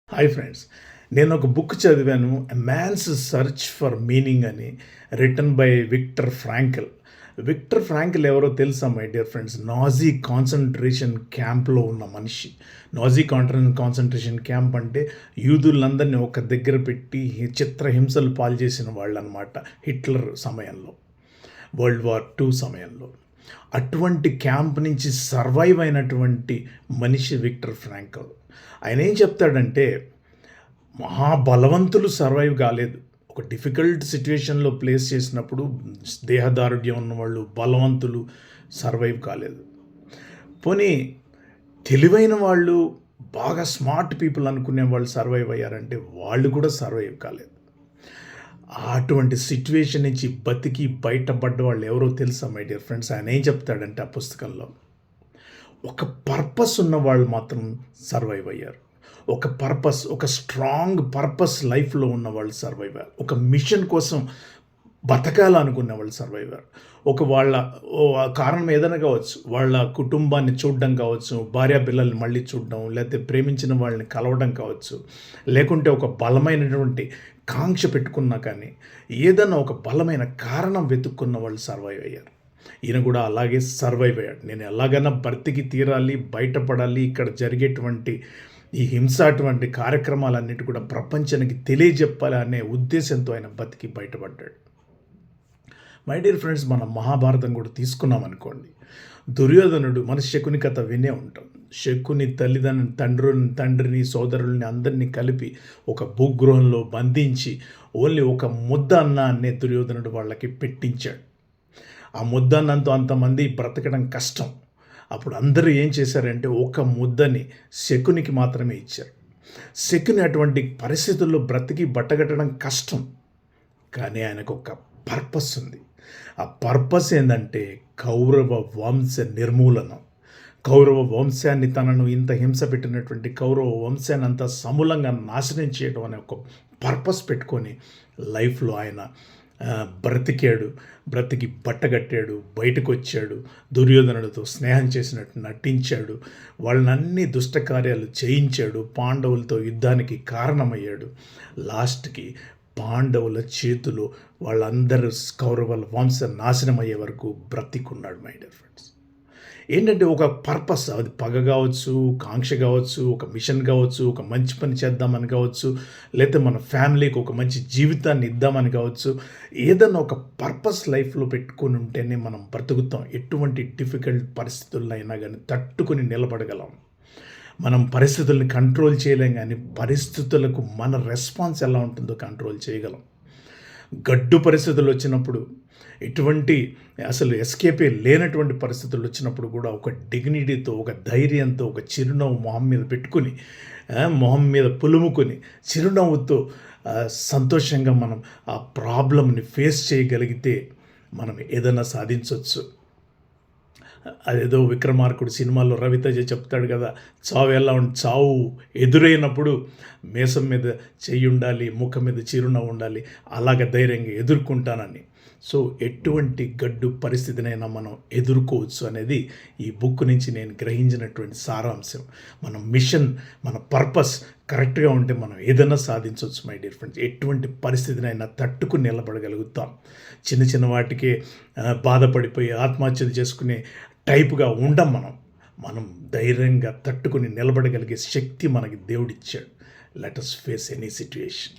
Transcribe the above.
Hi friends. నేను ఒక book చదివాను 'a man's search for meaning' అని written by Viktor Frankl. Viktor Frankl ఎవరో తెలుసా my dear friends? Nazi concentration క్యాంప్‌లో ఉన్న మనిషి. నాజీ కాన్సంట్రేషన్ క్యాంప్ అంటే యూదులందరిని ఒక దగ్గర పెట్టి చిత్రహింసలు పాల్చేసిన వాళ్ళనమాట హిట్లర్ సమయంలో. వరల్డ్ వార్ II సమయంలో. అటువంటి క్యాంప్ నుంచి సర్వైవ్ అయినటువంటి మనిషి విక్టర్ ఫ్రాంకిల్. ఆయన ఏం చెప్తాడంటే, మహాబలవంతులు సర్వైవ్ కాలేదు. ఒక డిఫికల్ట్ సిట్యుయేషన్‌లో ప్లేస్ చేసినప్పుడు దేహదారుఢ్యం ఉన్నవాళ్ళు, బలవంతులు సర్వైవ్ కాలేదు. పోనీ తెలివైన వాళ్ళు, బాగా స్మార్ట్ పీపుల్ అనుకునే వాళ్ళు సర్వైవ్ అయ్యారంటే వాళ్ళు కూడా సర్వైవ్ కాలేదు. అటువంటి సిట్యుయేషన్ నుంచి బతికి బయటపడ్డ వాళ్ళు ఎవరో తెలుసా మై డియర్ ఫ్రెండ్స్? ఆయన ఏం చెప్తాడంటే ఆ పుస్తకంలో, ఒక పర్పస్ ఉన్న వాళ్ళు మాత్రం సర్వైవ్ అయ్యారు. ఒక స్ట్రాంగ్ పర్పస్ లైఫ్‌లో ఉన్నవాళ్ళు సర్వైవ్ అయ్యారు. ఒక మిషన్ కోసం బతకాలనుకున్న వాళ్ళు సర్వైవ్ అయ్యారు. వాళ్ళ కారణం ఏదైనా కావచ్చు. వాళ్ళ కుటుంబాన్ని చూడడం కావచ్చు, భార్యాపిల్లల్ని మళ్ళీ చూడడం, లేకపోతే ప్రేమించిన వాళ్ళని కలవడం కావచ్చు, లేకుంటే ఒక బలమైనటువంటి కాంక్ష పెట్టుకున్నా కానీ, ఏదన్నా ఒక బలమైన కారణం వెతుక్కున్న వాళ్ళు సర్వైవ్ అయ్యారు. ఈయన కూడా అలాగే సర్వైవ్ అయ్యాడు. నేను ఎలాగైనా బ్రతికి తీరాలి, బయటపడాలి, ఇక్కడ జరిగేటువంటి ఈ హింస అటువంటి కార్యక్రమాలన్నిటి కూడా ప్రపంచానికి తెలియజెప్పాలి అనే ఉద్దేశంతో ఆయన బతికి బయటపడ్డాడు. మై డియర్ ఫ్రెండ్స్, మనం మహాభారతం కూడా తీసుకున్నాం అనుకోండి. దుర్యోధనుడు, మన శకుని కథ వినే ఉంటాం. శకుని తండ్రిని సోదరుల్ని అందరినీ కలిపి ఒక భూగృహంలో బంధించి ఓన్లీ ఒక ముద్ద అన్నాన్నే దుర్యోధనుడు వాళ్ళకి పెట్టించాడు. ఆ ముద్ద అన్నంతో అంతమంది బ్రతకడం కష్టం. అప్పుడు అందరూ ఏం చేశారంటే ఒక ముద్దని శకునికి మాత్రమే ఇచ్చారు. శకుని అటువంటి పరిస్థితుల్లో బ్రతికి బట్టగట్టడం కష్టం. కానీ ఆయనకు ఒక పర్పస్ ఉంది. ఆ పర్పస్ ఏంటంటే కౌరవ వంశ నిర్మూలనం. కౌరవ వంశాన్ని, తనను ఇంత హింస పెట్టినటువంటి కౌరవ వంశాన్ని అంతా సమూలంగా నాశనం చేయడం అనే ఒక పర్పస్ పెట్టుకొని లైఫ్లో ఆయన బ్రతికాడు. బ్రతికి బట్టగట్టాడు, బయటకు వచ్చాడు, దుర్యోధనుడితో స్నేహం చేసినట్టు నటించాడు, వాళ్ళనన్ని దుష్టకార్యాలు చేయించాడు, పాండవులతో యుద్ధానికి కారణమయ్యాడు. లాస్ట్కి పాండవుల చేతిలో వాళ్ళందరూ కౌరవుల వంశ నాశనం అయ్యే వరకు బ్రతికున్నాడు. మై డియర్ ఫ్రెండ్స్, ఏంటంటే ఒక పర్పస్, అది పగ కావచ్చు, కాంక్ష కావచ్చు, ఒక మిషన్ కావచ్చు, ఒక మంచి పని చేద్దామని కావచ్చు, లేకపోతే మన ఫ్యామిలీకి ఒక మంచి జీవితాన్ని ఇద్దామని కావచ్చు, ఏదన్నా ఒక పర్పస్ లైఫ్లో పెట్టుకొని ఉంటేనే మనం బ్రతుకుతాం. ఎటువంటి డిఫికల్ట్ పరిస్థితుల్లో అయినా కానీ తట్టుకొని నిలబడగలం. మనం పరిస్థితుల్ని కంట్రోల్ చేయలేం, కానీ పరిస్థితులకు మన రెస్పాన్స్ ఎలా ఉంటుందో కంట్రోల్ చేయగలం. గడ్డు పరిస్థితులు వచ్చినప్పుడు, ఎటువంటి అసలు ఎస్కేపే లేనటువంటి పరిస్థితులు వచ్చినప్పుడు కూడా ఒక డిగ్నిటీతో, ఒక ధైర్యంతో, ఒక చిరునవ్వు మొహం మీద పెట్టుకుని, మొహం మీద పులుముకొని చిరునవ్వుతో సంతోషంగా మనం ఆ ప్రాబ్లమ్ని ఫేస్ చేయగలిగితే మనం ఏదైనా సాధించవచ్చు. అదేదో విక్రమార్కుడు సినిమాలో రవితేజ చెప్తాడు కదా, చావు ఎదురైనప్పుడు మీసం మీద చెయ్యి ఉండాలి, ముఖం మీద చిరునవ్వు ఉండాలి, అలాగ ధైర్యంగా ఎదుర్కొంటానని. సో ఎటువంటి గడ్డు పరిస్థితినైనా మనం ఎదుర్కోవచ్చు అనేది ఈ బుక్ నుంచి నేను గ్రహించినటువంటి సారాంశం. మన మిషన్, మన పర్పస్ కరెక్ట్గా ఉంటే మనం ఏదైనా సాధించవచ్చు మై డియర్ ఫ్రెండ్స్. ఎటువంటి పరిస్థితినైనా తట్టుకుని నిలబడగలుగుతాం. చిన్న చిన్న వాటికే బాధపడిపోయి ఆత్మహత్యలు చేసుకునే టైపుగా ఉండం మనం ధైర్యంగా తట్టుకుని నిలబడగలిగే శక్తి మనకి దేవుడిచ్చాడు. Let us face any situation.